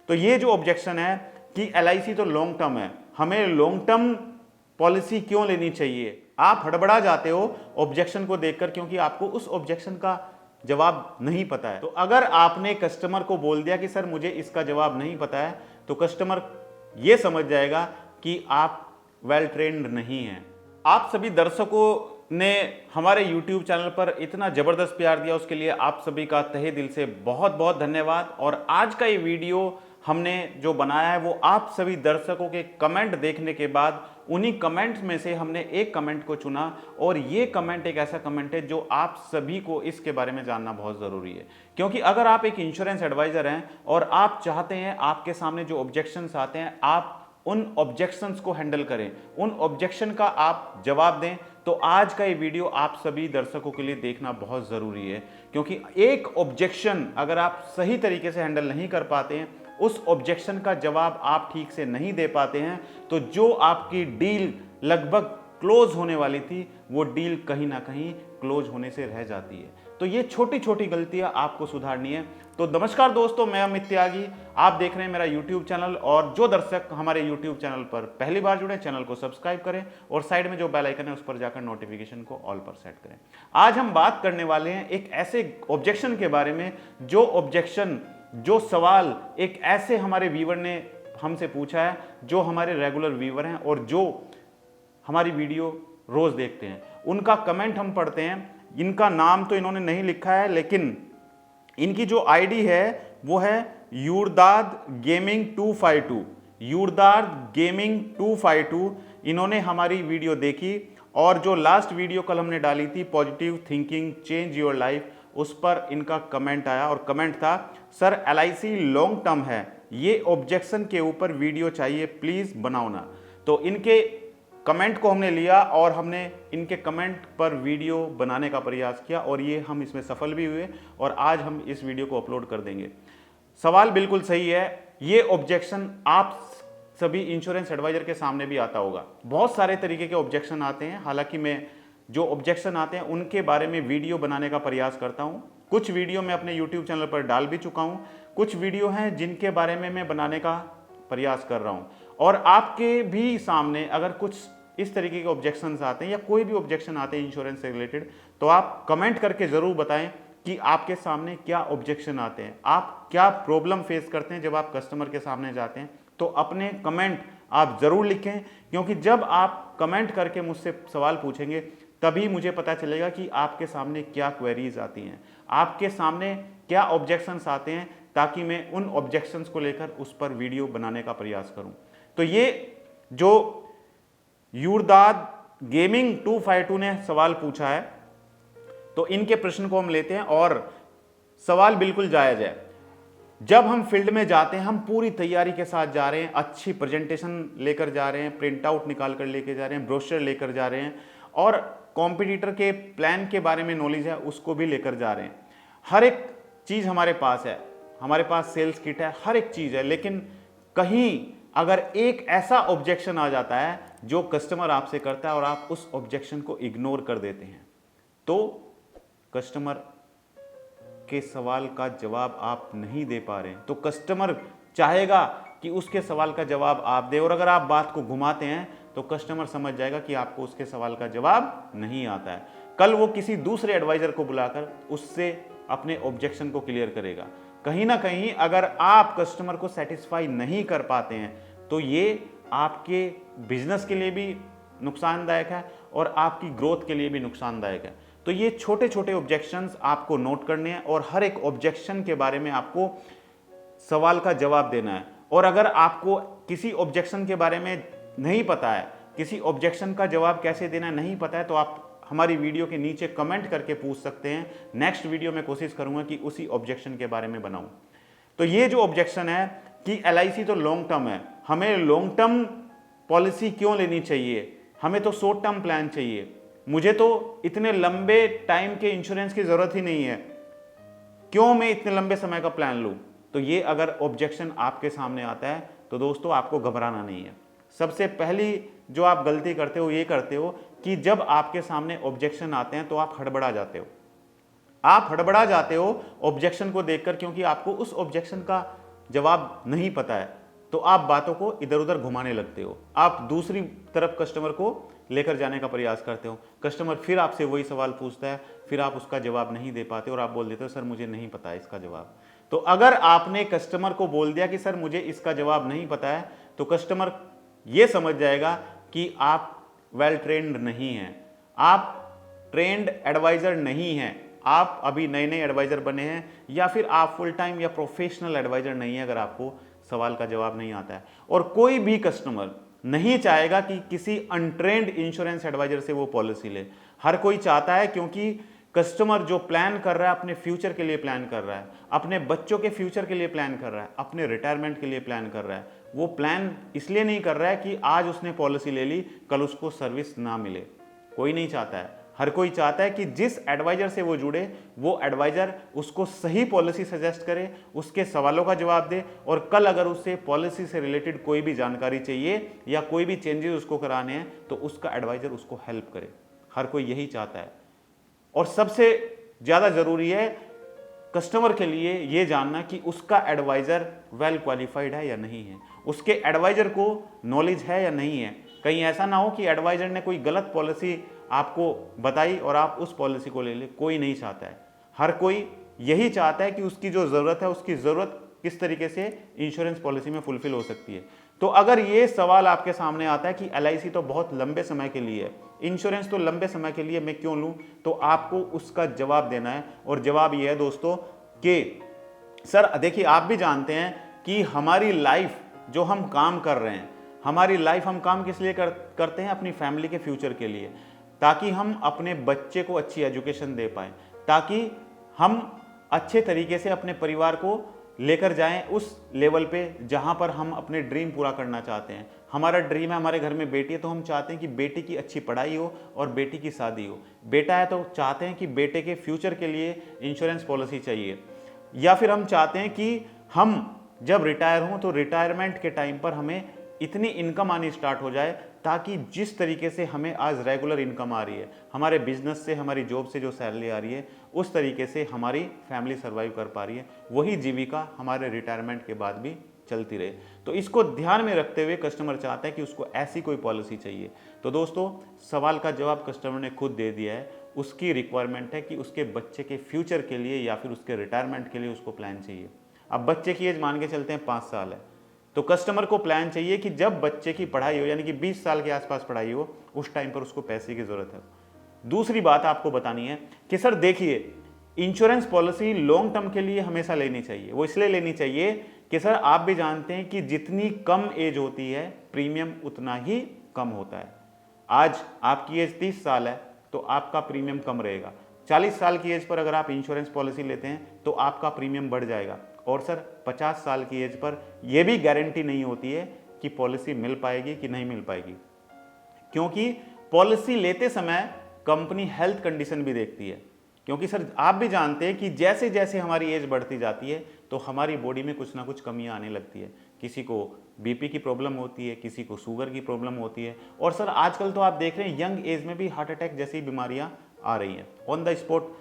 तो ये जो ऑब्जेक्शन है कि LIC तो लॉन्ग टर्म है, हमें लॉन्ग टर्म पॉलिसी क्यों लेनी चाहिए, आप हड़बड़ा जाते हो ऑब्जेक्शन को देखकर, क्योंकि आपको उस ऑब्जेक्शन का जवाब नहीं पता है। तो अगर आपने कस्टमर को बोल दिया कि सर मुझे इसका जवाब नहीं पता है, तो कस्टमर यह समझ जाएगा कि आप वेल ट्रेन्ड नहीं हैं। आप सभी दर्शकों ने हमारे YouTube चैनल पर इतना जबरदस्त प्यार दिया, उसके लिए आप सभी का तहे दिल से बहुत बहुत धन्यवाद। और आज का ये वीडियो हमने जो बनाया है वो आप सभी दर्शकों के कमेंट देखने के बाद, उन्हीं कमेंट्स में से हमने एक कमेंट को चुना, और ये कमेंट एक ऐसा कमेंट है जो आप सभी को इसके बारे में जानना बहुत ज़रूरी है। क्योंकि अगर आप एक इंश्योरेंस एडवाइज़र हैं और आप चाहते हैं आपके सामने जो ऑब्जेक्शंस आते हैं आप उन ऑब्जेक्शंस को हैंडल करें, उन ऑब्जेक्शन का आप जवाब दें, तो आज का ये वीडियो आप सभी दर्शकों के लिए देखना बहुत ज़रूरी है। क्योंकि एक ऑब्जेक्शन अगर आप सही तरीके से हैंडल नहीं कर पाते हैं, उस ऑब्जेक्शन का जवाब आप ठीक से नहीं दे पाते हैं, तो जो आपकी डील लगभग क्लोज होने वाली थी वो डील कहीं ना कहीं क्लोज होने से रह जाती है। तो ये छोटी छोटी गलतियां आपको सुधारनी है। तो नमस्कार दोस्तों, मैं अमित त्यागी, आप देख रहे हैं मेरा YouTube चैनल। और जो दर्शक हमारे YouTube चैनल पर पहली बार जुड़े, चैनल को सब्सक्राइब करें और साइड में जो बेल आइकन है उस पर जाकर नोटिफिकेशन को ऑल पर सेट करें। आज हम बात करने वाले हैं एक ऐसे ऑब्जेक्शन के बारे में, जो सवाल एक ऐसे हमारे व्यूअर ने हमसे पूछा है, जो हमारे रेगुलर व्यूअर हैं और जो हमारी वीडियो रोज देखते हैं। उनका कमेंट हम पढ़ते हैं। इनका नाम तो इन्होंने नहीं लिखा है, लेकिन इनकी जो आईडी है वो है युरदाद गेमिंग 252। युरदाद गेमिंग 252 इन्होंने हमारी वीडियो देखी, और जो लास्ट वीडियो कल हमने डाली थी positive thinking change your life, उस पर इनका कमेंट आया और कमेंट था, सर LIC लॉन्ग टर्म है, ये ऑब्जेक्शन के ऊपर वीडियो चाहिए, प्लीज बनाओ ना। तो इनके कमेंट को हमने लिया और हमने इनके कमेंट पर वीडियो बनाने का प्रयास किया, और ये हम इसमें सफल भी हुए, और आज हम इस वीडियो को अपलोड कर देंगे। सवाल बिल्कुल सही है। ये ऑब्जेक्शन आप सभी इंश्योरेंस एडवाइजर के सामने भी आता होगा। बहुत सारे तरीके के ऑब्जेक्शन आते हैं, हालांकि मैं जो ऑब्जेक्शन आते हैं उनके बारे में वीडियो बनाने का प्रयास करता हूं। कुछ वीडियो मैं अपने YouTube चैनल पर डाल भी चुका हूं, कुछ वीडियो हैं जिनके बारे में मैं बनाने का प्रयास कर रहा हूं। और आपके भी सामने अगर कुछ इस तरीके के ऑब्जेक्शंस आते हैं या कोई भी ऑब्जेक्शन आते हैं इंश्योरेंस से रिलेटेड, तो आप कमेंट करके ज़रूर बताएं कि आपके सामने क्या ऑब्जेक्शन आते हैं, आप क्या प्रॉब्लम फेस करते हैं जब आप कस्टमर के सामने जाते हैं। तो अपने कमेंट आप ज़रूर लिखें, क्योंकि जब आप कमेंट करके मुझसे सवाल पूछेंगे तभी मुझे पता चलेगा कि आपके सामने क्या क्वेरीज आती हैं, आपके सामने क्या ऑब्जेक्शंस आते हैं, ताकि मैं उन ऑब्जेक्शंस को लेकर उस पर वीडियो बनाने का प्रयास करूं। तो ये जो युरदाद गेमिंग 252 ने सवाल पूछा है, तो इनके प्रश्न को हम लेते हैं, और सवाल बिल्कुल जायज है। जब हम फील्ड में जाते हैं, हम पूरी तैयारी के साथ जा रहे हैं, अच्छी प्रेजेंटेशन लेकर जा रहे हैं, प्रिंट आउट निकाल कर लेकर जा रहे हैं, ब्रोशर लेकर जा रहे हैं, और कॉम्पिटिटर के प्लान के बारे में नॉलेज है उसको भी लेकर जा रहे हैं। हर एक चीज़ हमारे पास है, हमारे पास सेल्स किट है, हर एक चीज़ है, लेकिन कहीं अगर एक ऐसा ऑब्जेक्शन आ जाता है जो कस्टमर आपसे करता है और आप उस ऑब्जेक्शन को इग्नोर कर देते हैं, तो कस्टमर के सवाल का जवाब आप नहीं दे पा रहे हैं। तो कस्टमर चाहेगा कि उसके सवाल का जवाब आप दें, और अगर आप बात को घुमाते हैं तो कस्टमर समझ जाएगा कि आपको उसके सवाल का जवाब नहीं आता है। कल वो किसी दूसरे एडवाइजर को बुलाकर उससे अपने ऑब्जेक्शन को क्लियर करेगा। कहीं ना कहीं अगर आप कस्टमर को सेटिस्फाई नहीं कर पाते हैं, तो ये आपके बिजनेस के लिए भी नुकसानदायक है और आपकी ग्रोथ के लिए भी नुकसानदायक है। तो ये छोटे छोटे ऑब्जेक्शंस आपको नोट करने हैं, और हर एक ऑब्जेक्शन के बारे में आपको सवाल का जवाब देना है। और अगर आपको किसी ऑब्जेक्शन के बारे में नहीं पता है, किसी ऑब्जेक्शन का जवाब कैसे देना नहीं पता है, तो आप हमारी वीडियो के नीचे कमेंट करके पूछ सकते हैं। नेक्स्ट वीडियो में कोशिश करूंगा कि उसी ऑब्जेक्शन के बारे में बनाऊं। तो ये जो ऑब्जेक्शन है कि LIC तो लॉन्ग टर्म है, हमें लॉन्ग टर्म पॉलिसी क्यों लेनी चाहिए, हमें तो शॉर्ट टर्म प्लान चाहिए, मुझे तो इतने लंबे टाइम के इंश्योरेंस की जरूरत ही नहीं है, क्यों मैं इतने लंबे समय का प्लान लूं। तो ये अगर ऑब्जेक्शन आपके सामने आता है तो दोस्तों आपको घबराना नहीं है। सबसे पहली जो आप गलती करते हो ये करते हो कि जब आपके सामने ऑब्जेक्शन आते हैं तो आप हड़बड़ा जाते हो। आप हड़बड़ा जाते हो ऑब्जेक्शन को देखकर, क्योंकि आपको उस ऑब्जेक्शन का जवाब नहीं पता है तो आप बातों को इधर उधर घुमाने लगते हो, आप दूसरी तरफ कस्टमर को लेकर जाने का प्रयास करते हो। कस्टमर फिर आपसे वही सवाल पूछता है, फिर आप उसका जवाब नहीं दे पाते और आप बोल देते हो सर मुझे नहीं पता है इसका जवाब। तो अगर आपने कस्टमर को बोल दिया कि सर मुझे इसका जवाब नहीं पता है, तो कस्टमर ये समझ जाएगा कि आप वेल ट्रेंड नहीं हैं, आप ट्रेंड एडवाइजर नहीं हैं, आप अभी नए नए एडवाइजर बने हैं, या फिर आप फुल टाइम या प्रोफेशनल एडवाइजर नहीं है अगर आपको सवाल का जवाब नहीं आता है। और कोई भी कस्टमर नहीं चाहेगा कि किसी अनट्रेंड इंश्योरेंस एडवाइजर से वो पॉलिसी ले। हर कोई चाहता है, क्योंकि कस्टमर जो प्लान कर रहा है अपने फ्यूचर के लिए प्लान कर रहा है, अपने बच्चों के फ्यूचर के लिए प्लान कर रहा है, अपने रिटायरमेंट के लिए प्लान कर रहा है। वो प्लान इसलिए नहीं कर रहा है कि आज उसने पॉलिसी ले ली कल उसको सर्विस ना मिले, कोई नहीं चाहता है। हर कोई चाहता है कि जिस एडवाइजर से वो जुड़े वो एडवाइजर उसको सही पॉलिसी सजेस्ट करे, उसके सवालों का जवाब दे, और कल अगर उससे पॉलिसी से रिलेटेड कोई भी जानकारी चाहिए या कोई भी चेंजेस उसको कराने हैं तो उसका एडवाइजर उसको हेल्प करे। हर कोई यही चाहता है। और सबसे ज़्यादा ज़रूरी है कस्टमर के लिए ये जानना कि उसका एडवाइज़र वेल क्वालिफाइड है या नहीं है, उसके एडवाइज़र को नॉलेज है या नहीं है। कहीं ऐसा ना हो कि एडवाइज़र ने कोई गलत पॉलिसी आपको बताई और आप उस पॉलिसी को ले ले। कोई नहीं चाहता है। हर कोई यही चाहता है कि उसकी जो ज़रूरत है उसकी ज़रूरत किस तरीके से इंश्योरेंस पॉलिसी में फुलफिल हो सकती है। तो अगर ये सवाल आपके सामने आता है कि LIC तो बहुत लंबे समय के लिए है, इंश्योरेंस तो लंबे समय के लिए, मैं क्यों लूं, तो आपको उसका जवाब देना है। और जवाब ये है दोस्तों कि सर देखिए, आप भी जानते हैं कि हमारी लाइफ जो हम काम कर रहे हैं, हमारी लाइफ हम काम किस लिए करते हैं, अपनी फैमिली के फ्यूचर के लिए, ताकि हम अपने बच्चे को अच्छी एजुकेशन दे पाएं, ताकि हम अच्छे तरीके से अपने परिवार को लेकर जाएं उस लेवल पे जहां पर हम अपने ड्रीम पूरा करना चाहते हैं। हमारा ड्रीम है, हमारे घर में बेटी है तो हम चाहते हैं कि बेटी की अच्छी पढ़ाई हो और बेटी की शादी हो। बेटा है तो चाहते हैं कि बेटे के फ्यूचर के लिए इंश्योरेंस पॉलिसी चाहिए। या फिर हम चाहते हैं कि हम जब रिटायर हों तो रिटायरमेंट के टाइम पर हमें इतनी इनकम आनी स्टार्ट हो जाए ताकि जिस तरीके से हमें आज रेगुलर इनकम आ रही है, हमारे बिजनेस से, हमारी जॉब से जो सैलरी आ रही है, उस तरीके से हमारी फैमिली सर्वाइव कर पा रही है, वही जीविका हमारे रिटायरमेंट के बाद भी चलती रहे। तो इसको ध्यान में रखते हुए कस्टमर चाहता है कि उसको ऐसी कोई पॉलिसी चाहिए। तो दोस्तों, सवाल का जवाब कस्टमर ने खुद दे दिया है। उसकी रिक्वायरमेंट है कि उसके बच्चे के फ्यूचर के लिए या फिर उसके रिटायरमेंट के लिए उसको प्लान चाहिए। अब बच्चे की एज मान के चलते हैं 5 साल है, तो कस्टमर को प्लान चाहिए कि जब बच्चे की पढ़ाई हो, यानी कि 20 साल के आसपास पढ़ाई हो, उस टाइम पर उसको पैसे की जरूरत है। दूसरी बात आपको बतानी है कि सर देखिए, इंश्योरेंस पॉलिसी लॉन्ग टर्म के लिए हमेशा लेनी चाहिए। वो इसलिए लेनी चाहिए कि सर आप भी जानते हैं कि जितनी कम एज होती है प्रीमियम उतना ही कम होता है। आज आपकी एज 30 साल है तो आपका प्रीमियम कम रहेगा। 40 साल की एज पर अगर आप इंश्योरेंस पॉलिसी लेते हैं तो आपका प्रीमियम बढ़ जाएगा। और सर 50 साल की एज पर यह भी गारंटी नहीं होती है कि पॉलिसी मिल पाएगी कि नहीं मिल पाएगी, क्योंकि पॉलिसी लेते समय कंपनी हेल्थ कंडीशन भी देखती है। क्योंकि सर आप भी जानते हैं कि जैसे जैसे हमारी एज बढ़ती जाती है तो हमारी बॉडी में कुछ ना कुछ कमियां आने लगती है। किसी को BP की प्रॉब्लम होती है, किसी को शुगर की प्रॉब्लम होती है, और सर आजकल तो आप देख रहे हैं यंग एज में भी हार्ट अटैक जैसी बीमारियां आ रही हैं, ऑन द स्पॉट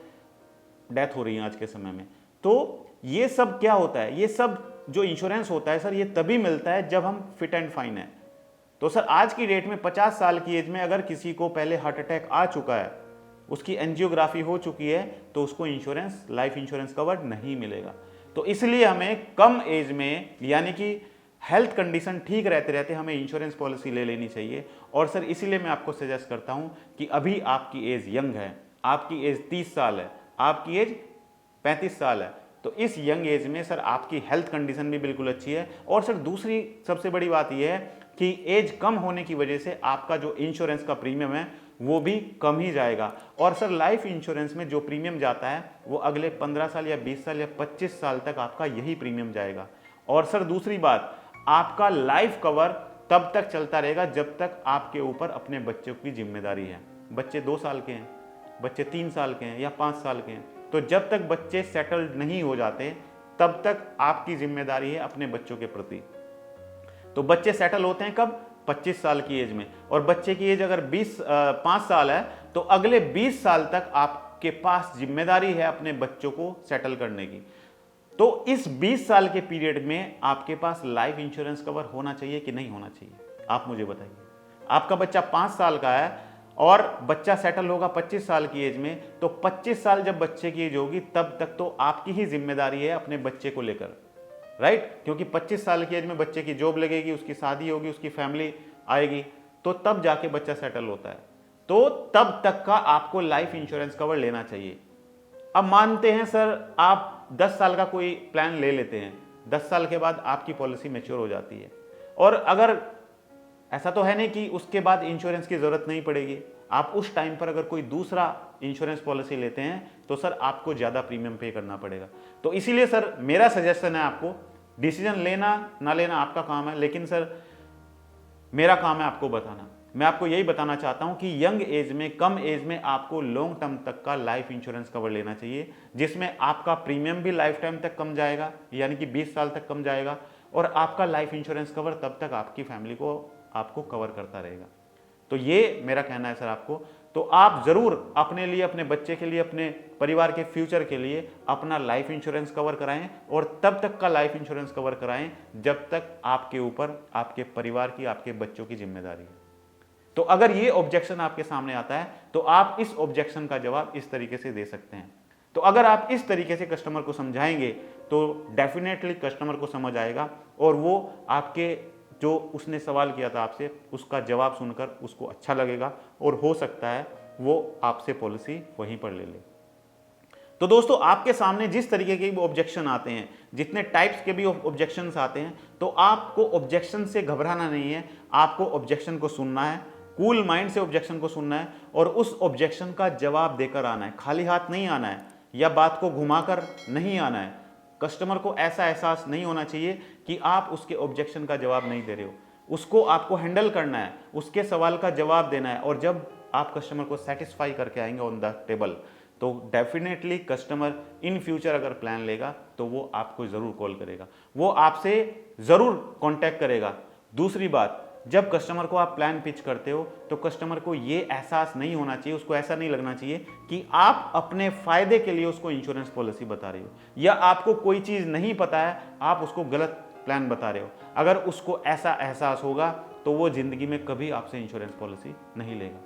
डेथ हो रही है आज के समय में। तो ये सब क्या होता है, ये सब जो इंश्योरेंस होता है सर, ये तभी मिलता है जब हम फिट एंड फाइन है। तो सर आज की डेट में 50 साल की एज में अगर किसी को पहले हार्ट अटैक आ चुका है, उसकी एंजियोग्राफी हो चुकी है, तो उसको इंश्योरेंस, लाइफ इंश्योरेंस कवर नहीं मिलेगा। तो इसलिए हमें कम एज में, यानी कि हेल्थ कंडीशन ठीक रहते रहते हमें इंश्योरेंस पॉलिसी ले लेनी चाहिए। और सर इसीलिए मैं आपको सजेस्ट करता हूं कि अभी आपकी एज यंग है, आपकी एज 30 साल है, आपकी एज 35 साल है, तो इस यंग एज में सर आपकी हेल्थ कंडीशन भी बिल्कुल अच्छी है। और सर दूसरी सबसे बड़ी बात यह है कि एज कम होने की वजह से आपका जो इंश्योरेंस का प्रीमियम है वो भी कम ही जाएगा। और सर लाइफ इंश्योरेंस में जो प्रीमियम जाता है वो अगले 15 साल या 20 साल या 25 साल तक आपका यही प्रीमियम जाएगा। और सर दूसरी बात, आपका लाइफ कवर तब तक चलता रहेगा जब तक आपके ऊपर अपने बच्चों की जिम्मेदारी है। बच्चे 2 साल के हैं, बच्चे 3 साल के हैं या 5 साल के हैं, तो जब तक बच्चे सेटल्ड नहीं हो जाते तब तक आपकी जिम्मेदारी है अपने बच्चों के प्रति। तो बच्चे सेटल होते हैं कब? 25 साल की एज में। और बच्चे की एज अगर 5 साल है तो अगले 20 साल तक आपके पास जिम्मेदारी है अपने बच्चों को सेटल करने की। तो इस 20 साल के पीरियड में आपके पास लाइफ इंश्योरेंस कवर होना चाहिए कि नहीं होना चाहिए, आप मुझे बताइए। आपका बच्चा 5 साल का है और बच्चा सेटल होगा 25 साल की एज में, तो 25 साल जब बच्चे की एज होगी तब तक तो आपकी ही जिम्मेदारी है अपने बच्चे को लेकर, राइट? क्योंकि 25 साल की एज में बच्चे की जॉब लगेगी, उसकी शादी होगी, उसकी फैमिली आएगी, तो तब जाके बच्चा सेटल होता है। तो तब तक का आपको लाइफ इंश्योरेंस कवर लेना चाहिए। अब मानते हैं सर आप 10 साल का कोई प्लान ले लेते हैं, 10 साल के बाद आपकी पॉलिसी मैच्योर हो जाती है, और अगर ऐसा तो है नहीं कि उसके बाद इंश्योरेंस की जरूरत नहीं पड़ेगी, आप उस टाइम पर अगर कोई दूसरा इंश्योरेंस पॉलिसी लेते हैं तो सर आपको ज्यादा प्रीमियम पे करना पड़ेगा। तो इसीलिए सर मेरा सजेशन है आपको, डिसीजन लेना ना लेना आपका काम है, लेकिन सर मेरा काम है आपको बताना। मैं आपको यही बताना चाहता हूं कि यंग एज में, कम एज में आपको लॉन्ग टर्म तक का लाइफ इंश्योरेंस कवर लेना चाहिए, जिसमें आपका प्रीमियम भी लाइफ टाइम तक कम जाएगा, यानी कि 20 साल तक कम जाएगा, और आपका लाइफ इंश्योरेंस कवर तब तक आपकी फैमिली को आपको कवर करता रहेगा। तो ये मेरा कहना है सर आपको। तो आप जरूर अपने लिए, अपने बच्चे के लिए, अपने परिवार के फ्यूचर के लिए अपना लाइफ इंश्योरेंस कवर कराएं, और तब तक का लाइफ इंश्योरेंस कवर कराएं जब तक आपके ऊपर आपके परिवार की, आपके बच्चों की जिम्मेदारी है। तो अगर ये ऑब्जेक्शन आपके सामने आता है तो आप इस ऑब्जेक्शन का जवाब इस तरीके से दे सकते हैं। तो अगर आप इस तरीके से कस्टमर को समझाएंगे तो डेफिनेटली कस्टमर को समझ आएगा, और वो आपके जो उसने सवाल किया था आपसे उसका जवाब सुनकर उसको अच्छा लगेगा, और हो सकता है वो आपसे पॉलिसी वहीं पर ले ले। तो दोस्तों आपके सामने जिस तरीके के भी ऑब्जेक्शन आते हैं, जितने टाइप्स के भी ऑब्जेक्शंस आते हैं, तो आपको ऑब्जेक्शन से घबराना नहीं है, आपको ऑब्जेक्शन को सुनना है, कूल माइंड से ऑब्जेक्शन को सुनना है, और उस ऑब्जेक्शन का जवाब देकर आना है। खाली हाथ नहीं आना है, या बात को घुमाकर नहीं आना है। कस्टमर को ऐसा एहसास नहीं होना चाहिए कि आप उसके ऑब्जेक्शन का जवाब नहीं दे रहे हो, उसको आपको हैंडल करना है, उसके सवाल का जवाब देना है, और जब आप कस्टमर को सेटिस्फाई करके आएंगे ऑन द टेबल, तो डेफिनेटली कस्टमर इन फ्यूचर अगर प्लान लेगा तो वो आपको जरूर कॉल करेगा, वो आपसे जरूर कांटेक्ट करेगा। दूसरी बात, जब कस्टमर को आप प्लान पिच करते हो तो कस्टमर को ये एहसास नहीं होना चाहिए, उसको ऐसा नहीं लगना चाहिए कि आप अपने फायदे के लिए उसको इंश्योरेंस पॉलिसी बता रहे हो, या आपको कोई चीज नहीं पता है आप उसको गलत प्लान बता रहे हो। अगर उसको ऐसा एहसास होगा तो वो जिंदगी में कभी आपसे इंश्योरेंस पॉलिसी नहीं लेगा।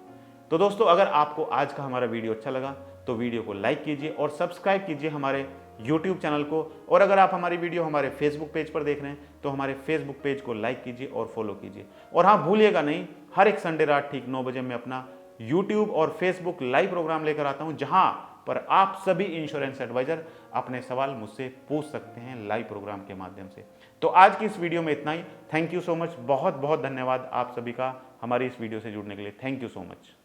तो दोस्तों अगर आपको आज का हमारा वीडियो अच्छा लगा तो वीडियो को लाइक कीजिए और सब्सक्राइब कीजिए हमारे YouTube चैनल को, और अगर आप हमारी वीडियो हमारे Facebook पेज पर देख रहे हैं तो हमारे Facebook पेज को लाइक कीजिए और फॉलो कीजिए। और हाँ, भूलिएगा नहीं, हर एक संडे रात ठीक 9 बजे मैं अपना YouTube और Facebook लाइव प्रोग्राम लेकर आता हूं, जहां पर आप सभी इंश्योरेंस एडवाइजर अपने सवाल मुझसे पूछ सकते हैं लाइव प्रोग्राम के माध्यम से। तो आज की इस वीडियो में इतना ही। थैंक यू सो मच, बहुत बहुत धन्यवाद आप सभी का हमारी इस वीडियो से जुड़ने के लिए। Thank you so much.